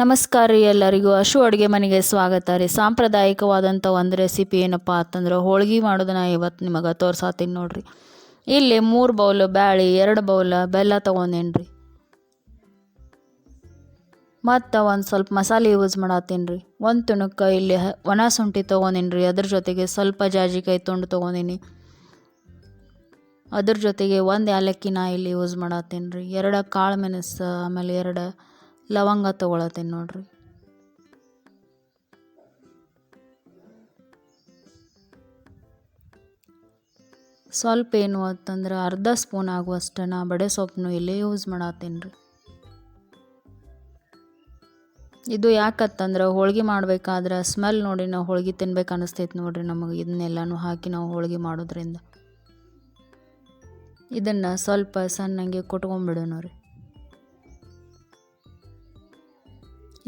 ನಮಸ್ಕಾರ ರೀ ಎಲ್ಲರಿಗೂ ಅಶು ಅಡುಗೆ ಮನೆಗೆ ಸ್ವಾಗತ ರೀ. ಸಾಂಪ್ರದಾಯಿಕವಾದಂಥ ಒಂದು ರೆಸಿಪಿ ಏನಪ್ಪ ಅಂತಂದ್ರೆ ಹೋಳ್ಗೆ ಮಾಡೋದನ್ನ ಇವತ್ತು ನಿಮಗೆ ತೋರ್ಸಾತೀನಿ ನೋಡ್ರಿ. ಇಲ್ಲಿ 3 ಬೌಲ್ ಬ್ಯಾಳಿ 2 ಬೌಲ್ ಬೆಲ್ಲ ತೊಗೊಂಡೇನಿ ರೀ. ಮತ್ತು ಒಂದು ಸ್ವಲ್ಪ ಮಸಾಲೆ ಯೂಸ್ ಮಾಡತ್ತೀನಿ ರೀ. ಒಂದು ತುಣುಕ ಇಲ್ಲಿ ಒಣ ಶುಂಠಿ ತೊಗೊಂಡೇನಿ ರೀ. ಅದ್ರ ಜೊತೆಗೆ ಸ್ವಲ್ಪ ಜಾಜಿಕಾಯಿ ತುಂಡು ತೊಗೊಂಡೀನಿ. ಅದ್ರ ಜೊತೆಗೆ ಒಂದು ಏಲಕ್ಕಿ ನಾ ಇಲ್ಲಿ ಯೂಸ್ ಮಾಡತ್ತೀನಿ ರೀ. 2 ಕಾಳು ಮೆಣಸು, ಆಮೇಲೆ 2 ಲವಂಗ ತೊಗೊಳತ್ತೀನಿ ನೋಡ್ರಿ. ಸ್ವಲ್ಪ ಏನು ಅಂತಂದ್ರೆ ಅರ್ಧ ಸ್ಪೂನ್ ಆಗುವಷ್ಟು ನಾ ಬಡೆ ಸೊಪ್ಪನ್ನು ಇಲ್ಲಿ ಯೂಸ್ ಮಾಡತ್ತೀನಿ ರೀ. ಇದು ಯಾಕತ್ತಂದ್ರೆ ಹೋಳ್ಗೆ ಮಾಡ್ಬೇಕಾದ್ರೆ ಸ್ಮೆಲ್ ನೋಡಿ ನಾವು ಹೋಳ್ಗೆ ತಿನ್ಬೇಕು ಅನಿಸ್ತೈತೆ ನೋಡ್ರಿ ನಮಗೆ. ಇದನ್ನೆಲ್ಲನೂ ಹಾಕಿ ನಾವು ಹೋಳ್ಗೆ ಮಾಡೋದ್ರಿಂದ ಇದನ್ನು ಸ್ವಲ್ಪ ಸಣ್ಣಂಗೆ ಕುಟ್ಕೊಂಡ್ಬಿಡೋಣ ರೀ.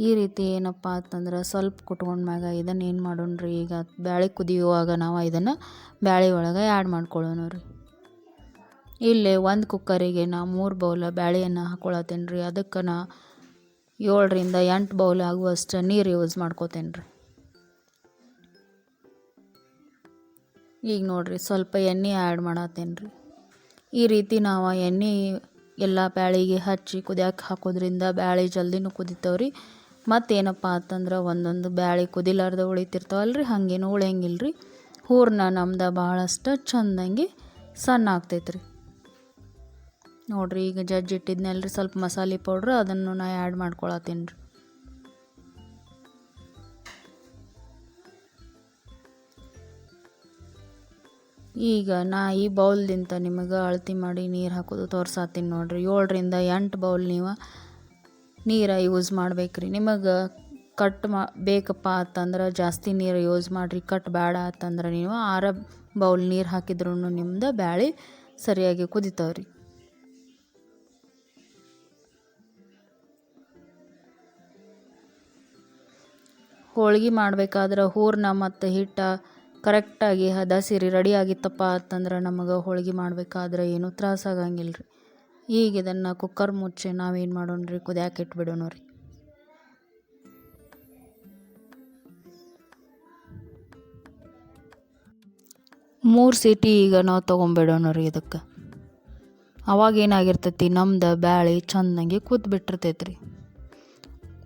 ಈ ರೀತಿ ಏನಪ್ಪ ಅಂತಂದ್ರೆ ಸ್ವಲ್ಪ ಕುಟ್ಕೊಂಡ್ಮ್ಯಾಗ ಇದನ್ನು ಏನು ಮಾಡೋಣ್ರಿ, ಈಗ ಬ್ಯಾಳೆ ಕುದಿಯುವಾಗ ನಾವು ಇದನ್ನು ಬ್ಯಾಳೆ ಒಳಗೆ ಆ್ಯಡ್ ಮಾಡ್ಕೊಳ್ಳೋಣ ರೀ. ಇಲ್ಲಿ ಒಂದು ಕುಕ್ಕರಿಗೆ ನಾ 3 ಬೌಲ್ ಬ್ಯಾಳೆಯನ್ನು ಹಾಕ್ಕೊಳತ್ತೇನೆ ರೀ. ಅದಕ್ಕೆ ನಾ 7ರಿಂದ 8 ಬೌಲ್ ಆಗುವಷ್ಟು ನೀರು ಯೂಸ್ ಮಾಡ್ಕೋತೇನೆ ರೀ. ಈಗ ನೋಡಿರಿ ಸ್ವಲ್ಪ ಎಣ್ಣೆ ಆ್ಯಡ್ ಮಾಡತ್ತೇನೆ ರೀ. ಈ ರೀತಿ ನಾವು ಎಣ್ಣೆ ಎಲ್ಲ ಬ್ಯಾಳಿಗೆ ಹಚ್ಚಿ ಕುದಿಯಕ್ಕೆ ಹಾಕೋದ್ರಿಂದ ಬ್ಯಾಳೆ ಜಲ್ದಿನೂ ಕುದಿತಾವ್ರಿ. ಮತ್ತೇನಪ್ಪ ಅಂತಂದ್ರೆ ಒಂದೊಂದು ಬ್ಯಾಳೆ ಕುದಿಲಾರ್ದ ಉಳಿತಿರ್ತಾವಲ್ರಿ, ಹಾಗೇನು ಉಳಿಯಂಗಿಲ್ಲ ರೀ. ಹೂರ್ಣ ನಮ್ದು ಭಾಳಷ್ಟು ಚೆಂದಂಗೆ ಸಣ್ಣ ಆಗ್ತೈತ್ರಿ ನೋಡಿರಿ. ಈಗ ಇಟ್ಟಿದ್ನಲ್ರಿ ಸ್ವಲ್ಪ ಮಸಾಲೆ ಪೌಡ್ರ್, ಅದನ್ನು ನಾ ಆ್ಯಡ್ ಮಾಡ್ಕೊಳತ್ತೀನಿ ರೀ. ಈಗ ನಾ ಈ ಬೌಲ್ದಿಂತ ನಿಮಗೆ ಅಳತೆ ಮಾಡಿ ನೀರು ಹಾಕೋದು ತೋರ್ಸಾತೀನಿ ನೋಡಿರಿ. 7ರಿಂದ 8 ಬೌಲ್ ನೀವು ನೀರು ಯೂಸ್ ಮಾಡ್ಬೇಕ್ರಿ. ನಿಮಗೆ ಕಟ್ ಬೇಕಪ್ಪ ಅಂತಂದ್ರೆ ಜಾಸ್ತಿ ನೀರು ಯೂಸ್ ಮಾಡಿರಿ. ಕಟ್ ಬೇಡ ಅಂತಂದ್ರೆ ನೀವು 6 ಬೌಲ್ ನೀರು ಹಾಕಿದ್ರೂ ನಿಮ್ದು ಬ್ಯಾಳೆ ಸರಿಯಾಗಿ ಕುದಿತಾವ್ರಿ. ಹೋಳ್ಗೆ ಮಾಡಬೇಕಾದ್ರೆ ಹೂರ್ಣ ಮತ್ತು ಹಿಟ್ಟು ಕರೆಕ್ಟಾಗಿ ಹದ ಸೇರಿ ರೆಡಿ ಆಗಿತ್ತಪ್ಪ ಅಂತಂದ್ರೆ ನಮಗೆ ಹೋಳ್ಗೆ ಮಾಡಬೇಕಾದ್ರೆ ಏನೂ ತ್ರಾಸ ಆಗಂಗಿಲ್ಲ ರೀ. ಈಗ ಇದನ್ನು ಕುಕ್ಕರ್ ಮುಚ್ಚಿ ನಾವೇನು ಮಾಡೋಣ ರೀ, ಕುದಿಯಕ್ಕೆ ಇಟ್ಬಿಡೋಣ ರೀ. ಮೂರು ಸೀಟಿ ಈಗ ನಾವು ತೊಗೊಂಬಿಡೋಣ ರೀ ಇದಕ್ಕೆ. ಅವಾಗ ಏನಾಗಿರ್ತೈತಿ, ನಮ್ದು ಬ್ಯಾಳೆ ಚೆಂದಂಗೆ ಕುದ್ಬಿಟ್ಟಿರ್ತೈತೆ ರೀ.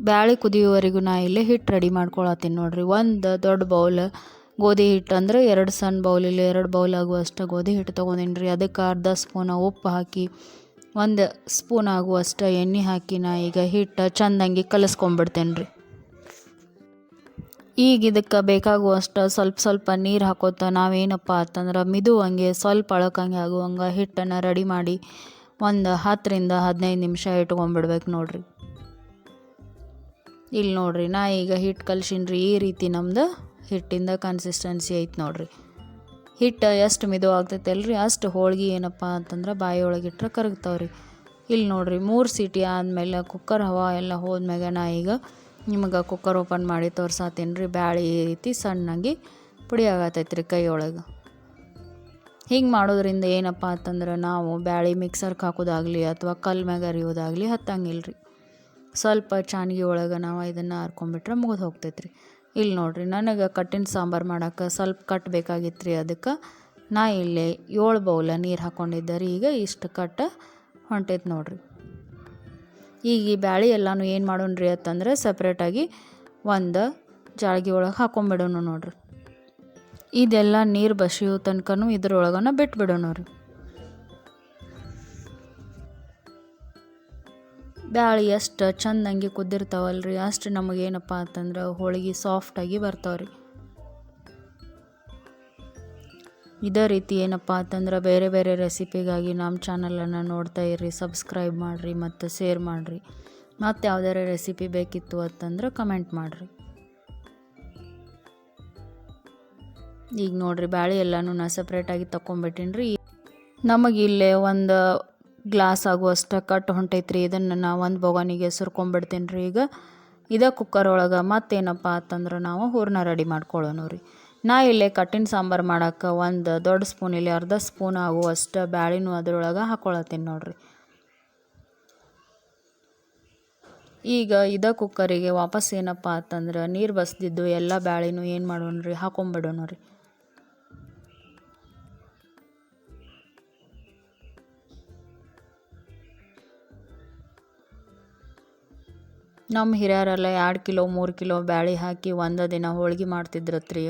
ಬ್ಯಾಳೆ ಕುದಿಯೋವರೆಗೂ ನಾ ಇಲ್ಲಿ ಹಿಟ್ಟು ರೆಡಿ ಮಾಡ್ಕೊಳತ್ತೀನಿ ನೋಡಿರಿ. ಒಂದು ದೊಡ್ಡ ಬೌಲ್ ಗೋಧಿ ಹಿಟ್ಟು ಅಂದ್ರೆ 2 ಸಣ್ಣ ಬೌಲಲ್ಲಿ 2 ಬೌಲ್ ಆಗುವಷ್ಟು ಗೋಧಿ ಹಿಟ್ಟು ತೊಗೊಂಡೇನಿ ರೀ. ಅದಕ್ಕೆ ಅರ್ಧ ಸ್ಪೂನ್ ಉಪ್ಪು ಹಾಕಿ 1 ಸ್ಪೂನ್ ಆಗುವಷ್ಟು ಎಣ್ಣೆ ಹಾಕಿ ನಾ ಈಗ ಹಿಟ್ಟು ಚೆಂದಂಗೆ ಕಲಿಸ್ಕೊಂಡ್ಬಿಡ್ತೇನೆ ರೀ. ಈಗ ಇದಕ್ಕೆ ಬೇಕಾಗುವಷ್ಟು ಸ್ವಲ್ಪ ನೀರು ಹಾಕೋತ ನಾವೇನಪ್ಪ ಅಂತಂದ್ರೆ ಮಿದುವಂಗೆ ಸ್ವಲ್ಪ ಅಳಕಂಗೆ ಆಗುವಂಗೆ ಹಿಟ್ಟನ್ನು ರೆಡಿ ಮಾಡಿ ಒಂದು 10ರಿಂದ 15 ನಿಮಿಷ ಇಟ್ಕೊಂಡ್ಬಿಡ್ಬೇಕು ನೋಡಿರಿ. ಇಲ್ಲಿ ನೋಡಿರಿ ನಾ ಈಗ ಹಿಟ್ಟು ಕಲ್ಸಿನಿ ರೀ. ಈ ರೀತಿ ನಮ್ದು ಹಿಟ್ಟಿಂದ ಕನ್ಸಿಸ್ಟೆನ್ಸಿ ಐತೆ ನೋಡಿರಿ. ಹಿಟ್ಟು ಎಷ್ಟು ಮಿದು ಆಗ್ತೈತೆ ಅಲ್ರಿ ಅಷ್ಟು ಹೋಳ್ಗೆ ಏನಪ್ಪ ಅಂತಂದ್ರೆ ಬಾಯಿ ಒಳಗಿಟ್ರೆ ಕರಗ್ತಾವ್ರಿ. ಇಲ್ಲಿ ನೋಡಿರಿ 3 ಸೀಟಿ ಆದಮೇಲೆ ಕುಕ್ಕರ್ ಹವಾ ಎಲ್ಲ ಹೋದ್ಮ್ಯಾಗ ನಾ ಈಗ ನಿಮಗೆ ಕುಕ್ಕರ್ ಓಪನ್ ಮಾಡಿ ತೋರ್ಸಾತೀನಿ ರೀ. ಬ್ಯಾಳೆ ಈ ರೀತಿ ಸಣ್ಣಗೆ ಪುಡಿ ಆಗತೈತೆ ರೀ ಕೈ ಒಳಗೆ. ಹಿಂಗೆ ಮಾಡೋದ್ರಿಂದ ಏನಪ್ಪ ಅಂತಂದ್ರೆ ನಾವು ಬ್ಯಾಳೆ ಮಿಕ್ಸರ್ಗೆ ಹಾಕೋದಾಗಲಿ ಅಥವಾ ಕಲ್ಲು ಮ್ಯಾಗ ಅರಿಯೋದಾಗಲಿ ಹತ್ತಂಗಿಲ್ಲ ರೀ. ಸ್ವಲ್ಪ ಚಾನ್ಗಿ ಒಳಗೆ ನಾವು ಇದನ್ನು ಹರ್ಕೊಂಬಿಟ್ರೆ ಮುಗಿದು ಹೋಗ್ತೈತೆ ರೀ. ಇಲ್ಲಿ ನೋಡಿರಿ ನನಗೆ ಕಟ್ಟಿನ ಸಾಂಬಾರು ಮಾಡೋಕ್ಕೆ ಸ್ವಲ್ಪ ಕಟ್ ಬೇಕಾಗಿತ್ತು ರೀ. ಅದಕ್ಕೆ ನಾ ಇಲ್ಲಿ 7 ಬೌಲ ನೀರು ಹಾಕ್ಕೊಂಡಿದ್ದೆ ರೀ. ಈಗ ಇಷ್ಟು ಕಟ್ಟ ಹೊಂಟೈತೆ ನೋಡಿರಿ. ಈಗ ಈ ಬ್ಯಾಳೆ ಎಲ್ಲನೂ ಏನು ಮಾಡೋಣ ರೀ ಅಂತಂದ್ರೆ ಸಪ್ರೇಟಾಗಿ ಒಂದು ಜಾಳ್ಗೆ ಒಳಗೆ ಹಾಕೊಂಡ್ಬಿಡೋಣ ನೋಡಿರಿ. ಇದೆಲ್ಲ ನೀರು ಬಸಿಯೋ ತನಕನೂ ಇದ್ರೊಳಗನ ಬಿಟ್ಬಿಡೋಣ ರೀ. ಬ್ಯಾಳೆ ಎಷ್ಟು ಚೆಂದಂಗೆ ಕುದ್ದಿರ್ತಾವಲ್ರಿ ಅಷ್ಟು ನಮಗೇನಪ್ಪ ಅಂತಂದ್ರೆ ಹೋಳಿಗೆ ಸಾಫ್ಟಾಗಿ ಬರ್ತಾವ್ರಿ. ಇದೇ ರೀತಿ ಏನಪ್ಪ ಅಂತಂದ್ರೆ ಬೇರೆ ಬೇರೆ ರೆಸಿಪಿಗಾಗಿ ನಮ್ಮ ಚಾನಲನ್ನು ನೋಡ್ತಾ ಇರ್ರಿ. ಸಬ್ಸ್ಕ್ರೈಬ್ ಮಾಡಿರಿ ಮತ್ತು ಶೇರ್ ಮಾಡಿರಿ. ಮತ್ತು ಯಾವ್ದಾರ ರೆಸಿಪಿ ಬೇಕಿತ್ತು ಅಂತಂದ್ರೆ ಕಮೆಂಟ್ ಮಾಡಿರಿ. ಈಗ ನೋಡಿರಿ ಬ್ಯಾಳೆ ಎಲ್ಲನೂ ನಾ ಸಪ್ರೇಟಾಗಿ ತಗೊಂಬಿಟ್ಟಿನಿ ರೀ. ನಮಗೆ ಇಲ್ಲೇ ಒಂದು ಗ್ಲಾಸ್ ಆಗುವಷ್ಟು ಕಟ್ಟು ಹೊಂಟೈತ್ರಿ. ಇದನ್ನು ನಾ ಒಂದು ಬೊಗನಿಗೆ ಸುರ್ಕೊಂಡ್ಬಿಡ್ತೀನಿ ರೀ. ಈಗ ಇದೇ ಕುಕ್ಕರ್ ಒಳಗೆ ಮತ್ತೇನಪ್ಪ ಅಂತಂದ್ರೆ ನಾವು ಹೂರ್ಣ ರೆಡಿ ಮಾಡ್ಕೊಳ್ಳೋಣ ರೀ. ನಾ ಇಲ್ಲೇ ಕಟ್ಟಿನ ಸಾಂಬಾರು ಮಾಡೋಕ್ಕೆ ಒಂದು ದೊಡ್ಡ ಸ್ಪೂನಲ್ಲಿ ಅರ್ಧ ಸ್ಪೂನ್ ಆಗುವಷ್ಟು ಬ್ಯಾಳೆನೂ ಅದ್ರೊಳಗೆ ಹಾಕ್ಕೊಳತ್ತೀನಿ ನೋಡಿರಿ. ಈಗ ಕುಕ್ಕರಿಗೆ ವಾಪಸ್ ಏನಪ್ಪ ಅಂತಂದ್ರೆ ನೀರು ಬಸ್ದಿದ್ದು ಎಲ್ಲ ಬ್ಯಾಳಿನೂ ಏನು ಮಾಡೋಣ ರೀ, ಹಾಕೊಂಬಿಡೋಣ ರೀ. ನಮ್ಮ ಹಿರಿಯರೆಲ್ಲ 2 ಕಿಲೋ 3 ಕಿಲೋ ಬ್ಯಾಳಿ ಹಾಕಿ ಒಂದು ದಿನ ಹೋಳ್ಗೆ ಮಾಡ್ತಿದ್ರತ್ರಿ,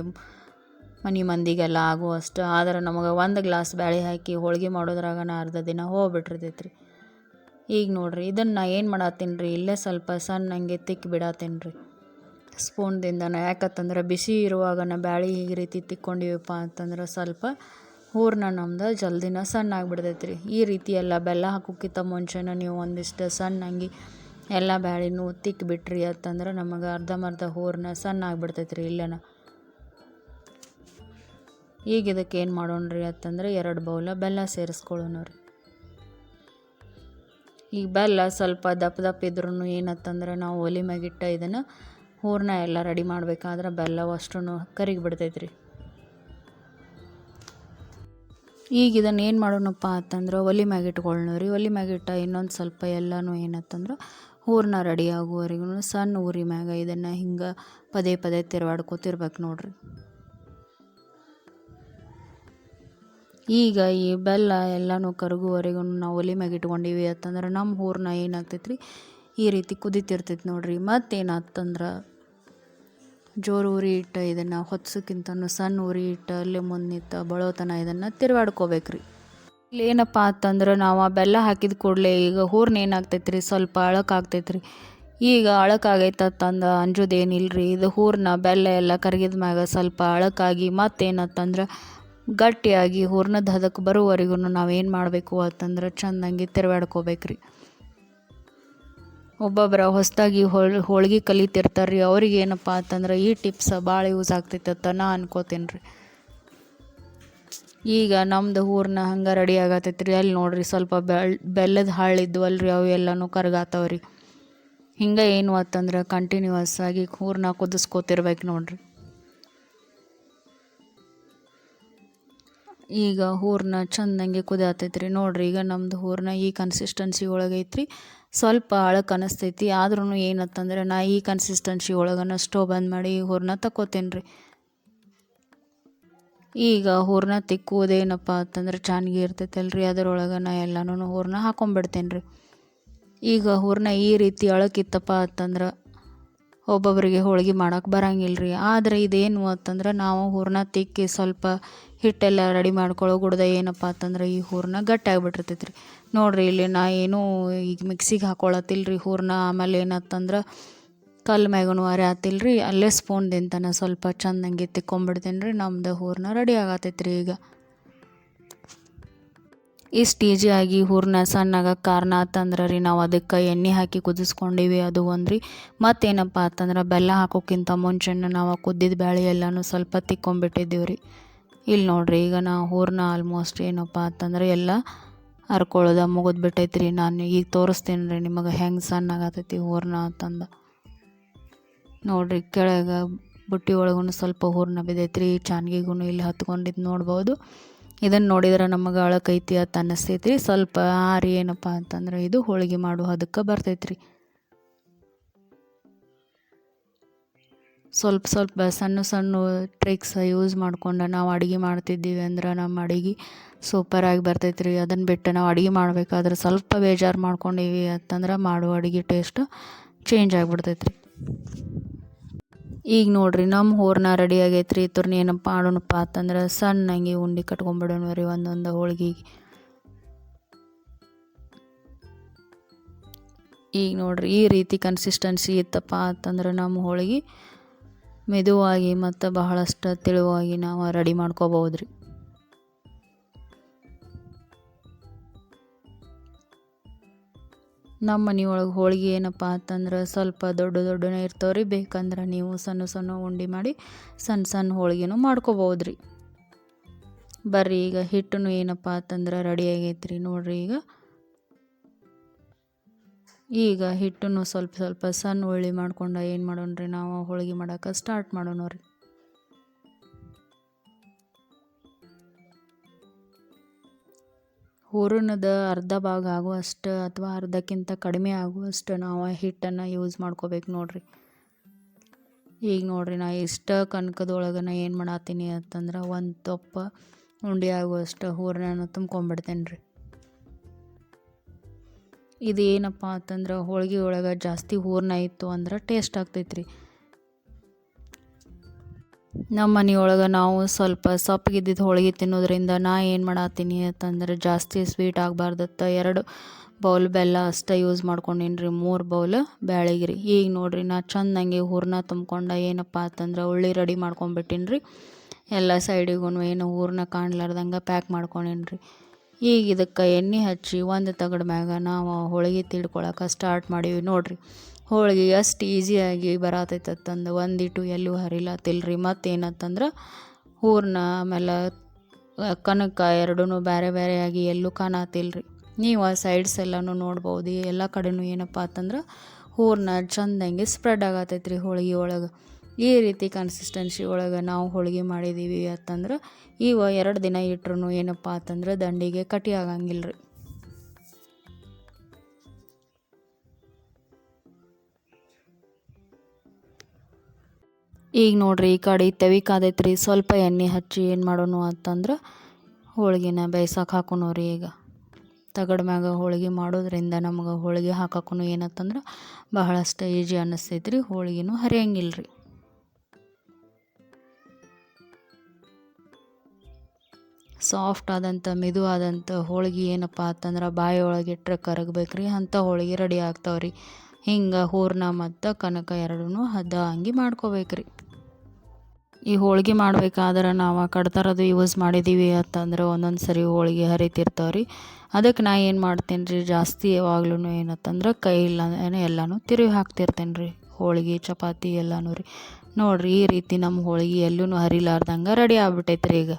ಮನೆ ಮಂದಿಗೆಲ್ಲ ಆಗುವಷ್ಟು. ಆದ್ರೆ ನಮಗೆ 1 ಗ್ಲಾಸ್ ಬ್ಯಾಳಿ ಹಾಕಿ ಹೋಳ್ಗೆ ಮಾಡೋದ್ರಾಗನ ಅರ್ಧ ದಿನ ಹೋಗ್ಬಿಟ್ಟಿರ್ತೈತ್ರಿ. ಈಗ ನೋಡಿರಿ ಇದನ್ನು ಏನು ಮಾಡತ್ತೀನಿ ರೀ, ಇಲ್ಲೇ ಸ್ವಲ್ಪ ಸಣ್ಣಂಗೆ ತಿಕ್ಕಿ ಬಿಡತ್ತೀನಿ ರೀ ಸ್ಪೂನ್ದಿಂದನ. ಯಾಕಂತಂದ್ರೆ ಬಿಸಿ ಇರುವಾಗನ ಬ್ಯಾಳಿ ಈ ರೀತಿ ತಿಕ್ಕೊಂಡಿವಪ್ಪ ಅಂತಂದ್ರೆ ಸ್ವಲ್ಪ ಹೂರ್ಣ ನಮ್ದು ಜಲ್ದಿನ ಸಣ್ಣ ಆಗಿಬಿಡ್ತೈತ್ರಿ. ಈ ರೀತಿ ಎಲ್ಲ ಬೆಲ್ಲ ಹಾಕೋಕ್ಕಿಂತ ಮುಂಚೆನ ನೀವು ಒಂದಿಷ್ಟು ಸಣ್ಣಂಗೆ ಎಲ್ಲ ಬ್ಯಾಳಿನೂ ತಿಕ್ಕಿಬಿಟ್ರಿ ಅಂತಂದ್ರೆ ನಮಗೆ ಅರ್ಧಂಬರ್ಧ ಹೂರ್ಣ ಸಣ್ಣ ಆಗಿಬಿಡ್ತೈತ್ರಿ ಇಲ್ಲೇನ. ಈಗ ಇದಕ್ಕೆ ಏನು ಮಾಡೋಣ ರೀ ಅಂತಂದ್ರೆ 2 ಬೌಲ ಬೆಲ್ಲ ಸೇರಿಸ್ಕೊಳ್ಳೋಣ ರೀ. ಈಗ ಬೆಲ್ಲ ಸ್ವಲ್ಪ ದಪ್ಪ ಇದ್ರೂ ಏನತ್ತಂದ್ರೆ ನಾವು ಒಲೆ ಮ್ಯಾಗಿಟ್ಟ ಇದನ್ನು ಹೂರ್ಣ ಎಲ್ಲ ರೆಡಿ ಮಾಡಬೇಕಾದ್ರೆ ಬೆಲ್ಲ ಅಷ್ಟು ಕರಿಗಿ ಬಿಡ್ತೈತ್ರಿ. ಈಗ ಇದನ್ನು ಏನು ಮಾಡೋಣಪ್ಪ ಅಂತಂದ್ರೆ ಒಲೆ ಮ್ಯಾಗ ಇಟ್ಕೊಳ್ಳೋಣ ರೀ. ಒಲೆ ಮ್ಯಾಗಿಟ್ಟ ಇನ್ನೊಂದು ಸ್ವಲ್ಪ ಎಲ್ಲನೂ ಏನತ್ತಂದ್ರೆ ಹೂರ್ಣ ರೆಡಿ ಆಗುವವರೆಗೂ ಸಣ್ಣ ಉರಿ ಮ್ಯಾಗ ಇದನ್ನು ಹಿಂಗೆ ಪದೇ ಪದೇ ತಿರುವಾಡ್ಕೊತಿರ್ಬೇಕು ನೋಡ್ರಿ. ಈಗ ಈ ಬೆಲ್ಲ ಎಲ್ಲನೂ ಕರಗುವವರೆಗೂ ನಾವು ಒಲೆ ಮ್ಯಾಗ ಇಟ್ಕೊಂಡಿವಿ ಅಂತಂದ್ರೆ ನಮ್ಮ ಹೂರ್ಣ ಏನಾಗ್ತೈತೆ ರೀ ಈ ರೀತಿ ಕುದಿತಿರ್ತೈತೆ ನೋಡ್ರಿ. ಮತ್ತೇನಾಗ್ತಂದ್ರೆ ಜೋರು ಉರಿ ಇಟ್ಟು ಇದನ್ನು ಹೊತ್ಸೋಕ್ಕಿಂತನೂ ಸಣ್ಣ ಉರಿ ಇಟ್ಟು ಅಲ್ಲೇ ಮುಂದಿತ್ತ ಬಳೋತನ ಇದನ್ನು ತಿರುವಾಡ್ಕೋಬೇಕ್ರಿ. ಇಲ್ಲಿ ಏನಪ್ಪ ಅಂತಂದ್ರೆ ನಾವು ಆ ಬೆಲ್ಲ ಹಾಕಿದ ಕೂಡಲೇ ಈಗ ಹೂರ್ಣ ಏನಾಗ್ತೈತೆ ರೀ ಸ್ವಲ್ಪ ಅಳಕಾಗ್ತೈತೆ ರೀ. ಈಗ ಅಳಕಾಗೈತಂದು ಅಂಜೋದೇನಿಲ್ಲ ರೀ. ಇದು ಹೂರ್ಣ ಬೆಲ್ಲ ಎಲ್ಲ ಕರಗಿದ ಮ್ಯಾಗ ಸ್ವಲ್ಪ ಅಳಕಾಗಿ ಮತ್ತೇನತ್ತಂದ್ರೆ ಗಟ್ಟಿಯಾಗಿ ಹೂರ್ಣದ ಹದಕ್ಕೆ ಬರೋವರೆಗೂ ನಾವೇನು ಮಾಡಬೇಕು ಅಂತಂದ್ರೆ ಚೆಂದಂಗೆ ತಿರುವಾಡ್ಕೋಬೇಕ್ರಿ. ಒಬ್ಬೊಬ್ಬರ ಹೊಸದಾಗಿ ಹೋಳ್ಗೆ ಕಲಿತಿರ್ತಾರೆ ರೀ, ಅವ್ರಿಗೆ ಏನಪ್ಪ ಅಂತಂದ್ರೆ ಈ ಟಿಪ್ಸ್ ಭಾಳ ಯೂಸ್ ಆಗ್ತೈತೆ ಅಂತ ನಾ ಅನ್ಕೋತೀನಿ ರೀ. ಈಗ ನಮ್ಮದು ಹೂರ್ಣ ಹಂಗೆ ರೆಡಿ ಆಗತ್ತೈತೆ ರೀ. ಅಲ್ಲಿ ನೋಡಿರಿ ಸ್ವಲ್ಪ ಬೆಲ್ಲದ ಹಾಳಿದ್ವಲ್ಲ ರೀ ಅವು ಎಲ್ಲನೂ ಕರ್ಗಾತವ್ರಿ. ಹಿಂಗೆ ಏನು ಅಂತಂದ್ರೆ ಕಂಟಿನ್ಯೂಯಸ್ ಆಗಿ ಹೂರ್ಣ ಕುದಿಸ್ಕೋತಿರ್ಬೇಕು ನೋಡ್ರಿ. ಈಗ ಹೂರ್ಣ ಚೆಂದಂಗೆ ಕುದಿಯತೈತೆ ರೀ ನೋಡಿರಿ. ಈಗ ನಮ್ಮದು ಹೂರ್ಣ ಈ ಕನ್ಸಿಸ್ಟೆನ್ಸಿ ಒಳಗೆ ಐತ್ರಿ. ಸ್ವಲ್ಪ ಅಳಕ್ಕೆ ಅನಿಸ್ತೈತಿ ಆದ್ರೂ ಏನತ್ತಂದ್ರೆ ನಾ ಈ ಕನ್ಸಿಸ್ಟೆನ್ಸಿ ಒಳಗನ ಸ್ಟವ್ ಬಂದ್ ಮಾಡಿ ಹೂರ್ಣ ತಕ್ಕೋತೀನಿ ರೀ. ಈಗ ಹೂರ್ಣ ತಿಕ್ಕುವುದೇನಪ್ಪ ಅಂತಂದ್ರೆ ಚಾನ್ಗಿ ಇರ್ತೈತಲ್ಲ ರೀ, ಅದರೊಳಗೆ ನಾ ಎಲ್ಲನೂ ಹೂರ್ಣ ಹಾಕೊಂಡ್ಬಿಡ್ತೇನೆ ರೀ. ಈಗ ಹೂರ್ಣ ಈ ರೀತಿ ಅಳಕಿತ್ತಪ್ಪ ಅಂತಂದ್ರೆ ಒಬ್ಬೊಬ್ಬರಿಗೆ ಹೋಳ್ಗೆ ಮಾಡೋಕೆ ಬರಂಗಿಲ್ಲ ರೀ. ಆದರೆ ಇದೇನು ಅಂತಂದ್ರೆ ನಾವು ಹೂರ್ಣ ತಿಕ್ಕಿ ಸ್ವಲ್ಪ ಹಿಟ್ಟೆಲ್ಲ ರೆಡಿ ಮಾಡ್ಕೊಳ್ಳೋ ಗುಡ್ದ ಏನಪ್ಪ ಅಂತಂದ್ರೆ ಈ ಹೂರ್ಣ ಗಟ್ಟಿ ಆಗಿಬಿಟ್ಟಿರ್ತೈತೆ ರೀ. ನೋಡಿರಿ ಇಲ್ಲಿ ನಾ ಏನೂ ಈಗ ಮಿಕ್ಸಿಗೆ ಹಾಕ್ಕೊಳತ್ತಿಲ್ಲ ರೀ ಹೂರ್ಣ. ಆಮೇಲೆ ಏನತ್ತಂದ್ರೆ ಕಲ್ಲು ಮ್ಯಾಗೂ ಅರಿಯತ್ತಿಲ್ಲ ರೀ, ಅಲ್ಲೇ ಸ್ಪೂನ್ದಿಂದನ ಸ್ವಲ್ಪ ಚೆಂದಂಗೆ ತಿಕ್ಕೊಂಬಿಡ್ತೀನಿ ರೀ. ನಮ್ಮದು ಹೂರ್ಣ ರೆಡಿ ಆಗತ್ತೈತೆ ರೀ. ಈಗ ಇಷ್ಟು ಈಜಿಯಾಗಿ ಹೂರ್ಣ ಸಣ್ಣಾಗಕ್ಕೆ ಕಾರಣ ಅಂತಂದ್ರೆ ರೀ ನಾವು ಅದಕ್ಕೆ ಎಣ್ಣೆ ಹಾಕಿ ಕುದಿಸ್ಕೊಂಡಿವಿ ಅದು ಒಂದು ರೀ. ಮತ್ತೇನಪ್ಪ ಅಂತಂದ್ರೆ ಬೆಲ್ಲ ಹಾಕೋಕ್ಕಿಂತ ಮುಂಚೆನೇ ನಾವು ಕುದ್ದಿದ ಬ್ಯಾಳಿ ಎಲ್ಲನೂ ಸ್ವಲ್ಪ ತಿಕ್ಕೊಂಬಿಟ್ಟಿದ್ದೀವಿ ರೀ. ಇಲ್ಲಿ ನೋಡಿರಿ ಈಗ ನಾವು ಹೂರ್ಣ ಆಲ್ಮೋಸ್ಟ್ ಏನಪ್ಪ ಅಂತಂದ್ರೆ ಎಲ್ಲ ಹರ್ಕೊಳ್ಳೋದು ಮುಗಿದ್ಬಿಟ್ಟೈತೆ ರೀ. ನಾನು ಈಗ ತೋರಿಸ್ತೀನಿ ರೀ ನಿಮಗೆ ಹೆಂಗೆ ಸಣ್ಣಾಗತೈತಿ ಹೂರ್ಣ ಅಂತಂದು. ನೋಡಿರಿ ಕೆಳಗೆ ಬುಟ್ಟಿ ಒಳಗೂ ಸ್ವಲ್ಪ ಹೂರ್ಣ ಬಿದ್ದೈತೆ ರೀ. ಚಾನ್ಗಿಗೂ ಇಲ್ಲಿ ಹತ್ಕೊಂಡಿದ್ದು ನೋಡ್ಬೋದು. ಇದನ್ನು ನೋಡಿದ್ರೆ ನಮಗೆ ಅಳಕೈತಿ ಅಂತ ಅನ್ನಿಸ್ತೈತಿ ರೀ. ಸ್ವಲ್ಪ ಆರಿ ಏನಪ್ಪ ಅಂತಂದ್ರೆ ಇದು ಹೋಳಿಗೆ ಮಾಡೋ ಅದಕ್ಕೆ ಬರ್ತೈತೆ ರೀ. ಸ್ವಲ್ಪ ಸಣ್ಣ ಸಣ್ಣ ಟ್ರಿಕ್ಸ್ ಯೂಸ್ ಮಾಡ್ಕೊಂಡು ನಾವು ಅಡುಗೆ ಮಾಡ್ತಿದ್ದೀವಿ ಅಂದ್ರೆ ನಮ್ಮ ಅಡುಗೆ ಸೂಪರಾಗಿ ಬರ್ತೈತೆ ರೀ. ಅದನ್ನು ಬಿಟ್ಟು ನಾವು ಅಡುಗೆ ಮಾಡಬೇಕಾದ್ರೆ ಸ್ವಲ್ಪ ಬೇಜಾರು ಮಾಡ್ಕೊಂಡೀವಿ ಅಂತಂದ್ರೆ ಮಾಡೋ ಅಡುಗೆ ಟೇಸ್ಟ್ ಚೇಂಜ್ ಆಗಿಬಿಡ್ತೈತೆ ರೀ. ಈಗ ನೋಡಿರಿ ನಮ್ಮ ಹೂರ್ಣ ರೆಡಿ ಆಗೈತೆ ರೀ. ಇದ್ರನ್ನ ಏನಪ್ಪ ಮಾಡೋಣಪ್ಪ ಅಂತಂದ್ರೆ ಸಣ್ಣಂಗೆ ಉಂಡೆ ಕಟ್ಕೊಂಬಿಡೋಣ ರೀ ಒಂದೊಂದು ಹೋಳ್ಗೆಗೆ. ಈಗ ನೋಡಿರಿ ಈ ರೀತಿ ಕನ್ಸಿಸ್ಟೆನ್ಸಿ ಇತ್ತಪ್ಪ ಅಂತಂದ್ರೆ ನಮ್ಮ ಹೋಳಿಗೆ ಮೆದುವಾಗಿ ಮತ್ತು ಬಹಳಷ್ಟು ತೆಳುವಾಗಿ ನಾವು ರೆಡಿ ಮಾಡ್ಕೋಬೋದು ರೀ. ನಮ್ಮ ಮನೆಯೊಳಗೆ ಹೋಳ್ಗೆ ಏನಪ್ಪ ಅಂತಂದ್ರೆ ಸ್ವಲ್ಪ ದೊಡ್ಡನೇ ಇರ್ತಾವೆ ರೀ. ಬೇಕಂದ್ರೆ ನೀವು ಸಣ್ಣ ಉಂಡೆ ಮಾಡಿ ಸಣ್ಣ ಹೋಳ್ಗೆನೂ ಮಾಡ್ಕೋಬೋದು ರೀ. ಬರ್ರಿ ಈಗ ಹಿಟ್ಟು ಏನಪ್ಪ ಅಂತಂದ್ರೆ ರೆಡಿ ಆಗೈತೆ ರೀ ನೋಡಿರಿ. ಈಗ ಹಿಟ್ಟನ್ನು ಸ್ವಲ್ಪ ಸಣ್ಣ ಉಳ್ಳಿ ಮಾಡ್ಕೊಂಡು ಏನು ಮಾಡೋಣ ರೀ ನಾವು ಹೋಳ್ಗೆ ಮಾಡೋಕೆ ಸ್ಟಾರ್ಟ್ ಮಾಡೋಣ ರೀ. ಹೂರಣದ ಅರ್ಧ ಭಾಗ ಆಗುವಷ್ಟು ಅಥವಾ ಅರ್ಧಕ್ಕಿಂತ ಕಡಿಮೆ ಆಗುವಷ್ಟು ನಾವು ಹಿಟ್ಟನ್ನು ಯೂಸ್ ಮಾಡ್ಕೋಬೇಕು ನೋಡಿರಿ. ಈಗ ನೋಡಿರಿ ನಾ ಇಷ್ಟ ಕನಕದೊಳಗೆ ನಾ ಏನು ಮಾಡತ್ತೀನಿ ಅಂತಂದ್ರೆ ಒಂದು ತೊಪ್ಪ ಉಂಡೆ ಆಗುವಷ್ಟು ಹೂರಣನ ತುಂಬ್ಕೊಂಡ್ಬಿಡ್ತೇನೆ ರೀ. ಇದು ಏನಪ್ಪ ಅಂತಂದ್ರೆ ಹೋಳ್ಗೆ ಒಳಗೆ ಜಾಸ್ತಿ ಹೂರಣ ಇತ್ತು ಅಂದ್ರೆ ಟೇಸ್ಟ್ ಆಗ್ತೈತ್ರಿ. ನಮ್ಮ ಮನೆಯೊಳಗೆ ನಾವು ಸ್ವಲ್ಪ ಸಪ್ಪಗಿದ್ದಿದ್ದು ಹೋಳ್ಗೆ ತಿನ್ನೋದ್ರಿಂದ ನಾ ಏನು ಮಾಡತ್ತೀನಿ ಅಂತಂದ್ರೆ ಜಾಸ್ತಿ ಸ್ವೀಟ್ ಆಗಬಾರ್ದತ್ತ 2 ಬೌಲ್ ಬೆಲ್ಲ ಅಷ್ಟೇ ಯೂಸ್ ಮಾಡ್ಕೊಂಡೀನಿ ರೀ, 3 ಬೌಲ್ ಬ್ಯಾಳಿಗೆ ರೀ. ಈಗ ನೋಡಿರಿ ನಾ ಚೆಂದಂಗೆ ಹೂರಣ ತುಂಬ್ಕೊಂಡು ಏನಪ್ಪ ಅಂತಂದ್ರೆ ಉಳ್ಳಿ ರೆಡಿ ಮಾಡ್ಕೊಂಬಿಟ್ಟೀನಿ ರೀ. ಎಲ್ಲ ಸೈಡಿಗೂ ಏನು ಹೂರಣ ಕಾಣ್ಲಾರ್ದಂಗೆ ಪ್ಯಾಕ್ ಮಾಡ್ಕೊಂಡೀನಿ ರೀ. ಈಗ ಇದಕ್ಕೆ ಎಣ್ಣೆ ಹಚ್ಚಿ ಒಂದು ತಗಡ ಮ್ಯಾಗ ನಾವು ಹೋಳ್ಗೆ ತಿಡ್ಕೊಳಕ್ಕೆ ಸ್ಟಾರ್ಟ್ ಮಾಡೀವಿ ನೋಡಿರಿ. ಹೋಳ್ಗೆ ಎಷ್ಟು ಈಸಿಯಾಗಿ ಬರತೈತಂದು ಒಂದಿಟ್ಟು ಎಲ್ಲೂ ಹರಿಲತ್ತಿಲ್ಲ ರೀ. ಮತ್ತೇನಂತಂದ್ರೆ ಹೂರಣ ಆಮೇಲೆ ಕನಕ ಎರಡೂ ಬೇರೆ ಬೇರೆಯಾಗಿ ಎಲ್ಲೂ ಕಾಣತ್ತಿಲ್ಲ ರೀ. ನೀವು ಆ ಸೈಡ್ಸ್ ಎಲ್ಲನೂ ನೋಡ್ಬೋದು. ಎಲ್ಲ ಕಡೆನೂ ಏನಪ್ಪ ಅಂತಂದ್ರೆ ಹೂರಣ ಚೆಂದಂಗೆ ಸ್ಪ್ರೆಡ್ ಆಗತೈತೆ ರೀ ಹೋಳ್ಗೆ ಒಳಗೆ. ಈ ರೀತಿ ಕನ್ಸಿಸ್ಟೆನ್ಸಿ ಒಳಗೆ ನಾವು ಹೋಳ್ಗೆ ಮಾಡಿದ್ದೀವಿ ಅಂತಂದ್ರೆ ಇವು 2 ದಿನ ಇಟ್ರೂ ಏನಪ್ಪ ಅಂತಂದ್ರೆ ದಂಡಿಗೆ ಕಟಿ ಆಗಂಗಿಲ್ಲ ರೀ. ಈಗ ನೋಡಿರಿ ಈ ಕಡೆ ತವಿ ಕಾದೈತೆ ರೀ. ಸ್ವಲ್ಪ ಎಣ್ಣೆ ಹಚ್ಚಿ ಏನು ಮಾಡೋಣ ಅಂತಂದ್ರೆ ಹೋಳ್ಗೆನ ಬೇಯ್ಸಕ್ಕೆ ಹಾಕೋಣ ರೀ. ಈಗ ತಗಡ ಮ್ಯಾಗ ಹೋಳ್ಗೆ ಮಾಡೋದ್ರಿಂದ ನಮ್ಗೆ ಹೋಳ್ಗೆ ಹಾಕಕ್ಕೂ ಏನಂತಂದ್ರೆ ಬಹಳಷ್ಟು ಈಜಿ ಅನ್ನಿಸ್ತೈತೆ ರೀ. ಹೋಳ್ಗೆನೂ ಹರಿಯಂಗಿಲ್ಲ ರೀ. ಸಾಫ್ಟ್ ಆದಂಥ ಮೆದು ಆದಂಥ ಹೋಳ್ಗೆ ಏನಪ್ಪ ಅಂತಂದ್ರೆ ಬಾಯಿ ಒಳಗೆ ಇಟ್ಟರೆ ಕರಗಬೇಕು ರೀ, ಅಂಥ ಹೋಳ್ಗೆ ರೆಡಿ ಆಗ್ತಾವೆ ರೀ. ಹಿಂಗೆ ಹೂರಣ ಮತ್ತು ಕನಕ ಎರಡೂ ಹದ ಹಂಗೆ ಮಾಡ್ಕೋಬೇಕ್ರಿ. ಈ ಹೋಳ್ಗೆ ಮಾಡ್ಬೇಕಾದ್ರೆ ನಾವು ಕಡ್ತಾರದು ಯೂಸ್ ಮಾಡಿದ್ದೀವಿ ಅಂತಂದ್ರೆ ಒಂದೊಂದು ಸರಿ ಹೋಳ್ಗೆ ಹರಿತಿರ್ತಾವೆ ರೀ. ಅದಕ್ಕೆ ನಾ ಏನು ಮಾಡ್ತೇನೆ ರೀ, ಜಾಸ್ತಿ ಯಾವಾಗ್ಲೂ ಏನಂತಂದ್ರೆ ಕೈಲ್ಲ ಎಲ್ಲನೂ ತಿರುವಿ ಹಾಕ್ತಿರ್ತೇನೆ ರೀ. ಹೋಳ್ಗೆ ಚಪಾತಿ ಎಲ್ಲನೂ ರೀ. ನೋಡಿರಿ ಈ ರೀತಿ ನಮ್ಮ ಹೋಳ್ಗೆ ಎಲ್ಲೂ ಹರಿಲಾರ್ದಂಗೆ ರೆಡಿ ಆಗ್ಬಿಟ್ಟೈತೆ ರೀ. ಈಗ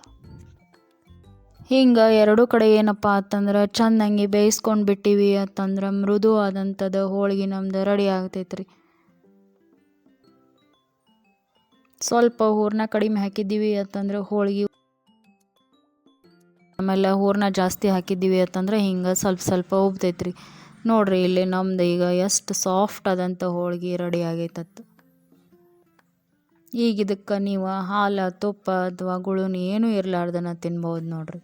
ಹಿಂಗೆ 2 ಕಡೆ ಏನಪ್ಪ ಅಂತಂದ್ರೆ ಚೆಂದಂಗೆ ಬೇಯಿಸ್ಕೊಂಡು ಬಿಟ್ಟಿವಿ ಅಂತಂದ್ರೆ ಮೃದು ಆದಂಥದ್ದು ಹೋಳ್ಗೆ ನಮ್ದು ರೆಡಿ ಆಗ್ತೈತೆ ರೀ. ಸ್ವಲ್ಪ ಹೂರಣ ಕಡಿಮೆ ಹಾಕಿದ್ದೀವಿ ಅಂತಂದ್ರೆ ಹೋಳ್ಗೆ, ಆಮೇಲೆ ಹೂರಣ ಜಾಸ್ತಿ ಹಾಕಿದ್ದೀವಿ ಅಂತಂದ್ರೆ ಹಿಂಗೆ ಸ್ವಲ್ಪ ಸ್ವಲ್ಪ ಉಬ್ತೈತೆ ರೀ. ನೋಡಿರಿ ಇಲ್ಲಿ ನಮ್ದು ಈಗ ಎಷ್ಟು ಸಾಫ್ಟ್ ಆದಂಥ ಹೋಳ್ಗೆ ರೆಡಿ ಆಗೈತತ್ತು. ಈಗ ಇದಕ್ಕೆ ನೀವು ಹಾಲು ತುಪ್ಪ ಅಥವಾ ಗುಳುನಿ ಏನೂ ಇರಲಾರ್ದನ ತಿನ್ಬೋದು ನೋಡಿರಿ.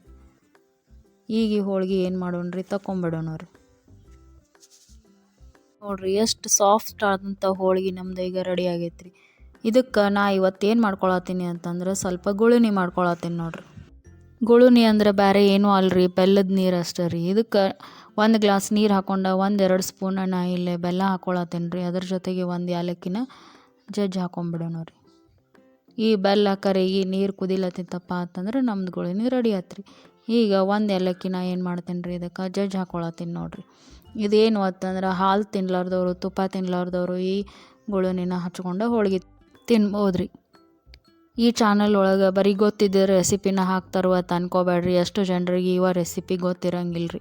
ಈಗ ಈ ಹೋಳ್ಗೆ ಏನು ಮಾಡೋಣ ರೀ, ತಗೊಂಬಿಡೋಣ ರೀ. ನೋಡಿರಿ ಎಷ್ಟು ಸಾಫ್ಟ್ ಆದಂಥ ಹೋಳ್ಗೆ ನಮ್ದು ಈಗ ರೆಡಿ ಆಗೈತೆ ರೀ. ಇದಕ್ಕೆ ನಾ ಇವತ್ತೇನು ಮಾಡ್ಕೊಳತ್ತೀನಿ ಅಂತಂದ್ರೆ ಸ್ವಲ್ಪ ಗುಳುನಿ ಮಾಡ್ಕೊಳತ್ತೀನಿ ನೋಡಿರಿ. ಗುಳುನಿ ಅಂದ್ರೆ ಬೇರೆ ಏನೂ ಅಲ್ರಿ, ಬೆಲ್ಲದ ನೀರು ಅಷ್ಟೇ ರೀ. ಇದಕ್ಕೆ 1 ಗ್ಲಾಸ್ ನೀರು ಹಾಕ್ಕೊಂಡು 1-2 ಸ್ಪೂನ್ ನಾ ಇಲ್ಲೇ ಬೆಲ್ಲ ಹಾಕ್ಕೊಳತ್ತೀನಿ ರೀ. ಅದ್ರ ಜೊತೆಗೆ 1 ಏಲಕ್ಕಿನ ಜಜ್ಜಿ ಹಾಕೊಂಬಿಡೋಣ ರೀ. ಈ ಬೆಲ್ಲ ಕರಗಿ ನೀರು ಕುದಿಲತ್ತಿತ್ತಪ್ಪ ಅಂತಂದ್ರೆ ನಮ್ದು ಗುಳುನಿ ರೆಡಿ ಆಯ್ತು ರೀ. ಈಗ 1 ಏಲಕ್ಕಿನ ಏನು ಮಾಡ್ತೀನಿ ರೀ, ಇದಕ್ಕೆ ಜಜ್ಜಿ ಹಾಕ್ಕೊಳತ್ತೀನಿ ನೋಡಿರಿ. ಇದೇನು ಅಂತಂದ್ರೆ ಹಾಲು ತಿನ್ಲಾರ್ದವರು ತುಪ್ಪ ತಿನ್ಲಾರ್ದವರು ಈ ಗುಳುನಿನ ಹಚ್ಕೊಂಡು ಹೋಳ್ಗೆ ತಿನ್ಬೋದು ರೀ. ಈ ಚಾನಲ್ ಒಳಗೆ ಬರೀ ಗೊತ್ತಿದ್ದ ರೆಸಿಪಿನ ಹಾಕ್ತಾರೋ ಅಂತ ಅನ್ಕೋಬೇಡ್ರಿ. ಎಷ್ಟು ಜನರಿಗೆ ಇವ ರೆಸಿಪಿ ಗೊತ್ತಿರಂಗಿಲ್ಲ ರೀ.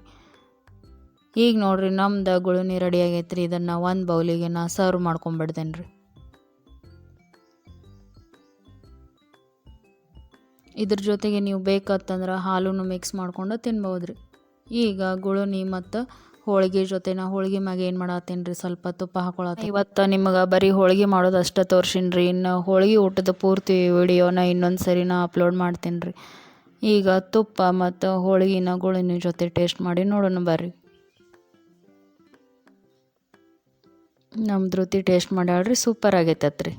ಈಗ ನೋಡಿರಿ ನಮ್ದು ಗುಳುನಿ ರೆಡಿ ಆಗೈತೆ ರೀ. ಇದನ್ನು 1 ಬೌಲಿಗೆ ನಾ ಸರ್ವ್ ಮಾಡ್ಕೊಂಬಿಡ್ತೇನೆ ರೀ. ಇದ್ರ ಜೊತೆಗೆ ನೀವು ಬೇಕಂತಂದ್ರೆ ಹಾಲೂ ಮಿಕ್ಸ್ ಮಾಡ್ಕೊಂಡು ತಿನ್ಬೋದು ರೀ. ಈಗ ಗುಳುನಿ ಮತ್ತು ಹೋಳ್ಗೆ ಜೊತೆ ನಾ ಹೋಳ್ಗೆ ಮ್ಯಾಗ ಏನು ಮಾಡತ್ತೀನಿ ರೀ, ಸ್ವಲ್ಪ ತುಪ್ಪ ಹಾಕೊಳತ್ತೀನಿ. ಇವತ್ತು ನಿಮಗೆ ಬರೀ ಹೋಳ್ಗೆ ಮಾಡೋದು ಅಷ್ಟೇ ತೋರ್ಸೀನಿ ರೀ. ಇನ್ನು ಹೋಳ್ಗೆ ಊಟದ ಪೂರ್ತಿ ವಿಡಿಯೋನ ಇನ್ನೊಂದು ಸರಿ ನಾ ಅಪ್ಲೋಡ್ ಮಾಡ್ತೀನಿ ರೀ. ಈಗ ತುಪ್ಪ ಮತ್ತು ಹೋಳ್ಗಿನ ಗುಳುನಿ ಜೊತೆ ಟೇಸ್ಟ್ ಮಾಡಿ ನೋಡೋಣ ಬರ್ರಿ. ನಮ್ದು ರುತಿ ಟೇಸ್ಟ್ ಮಾಡ್ಯಾಳ್ರಿ, ಸೂಪರ್ ಆಗೈತತ್ರಿ.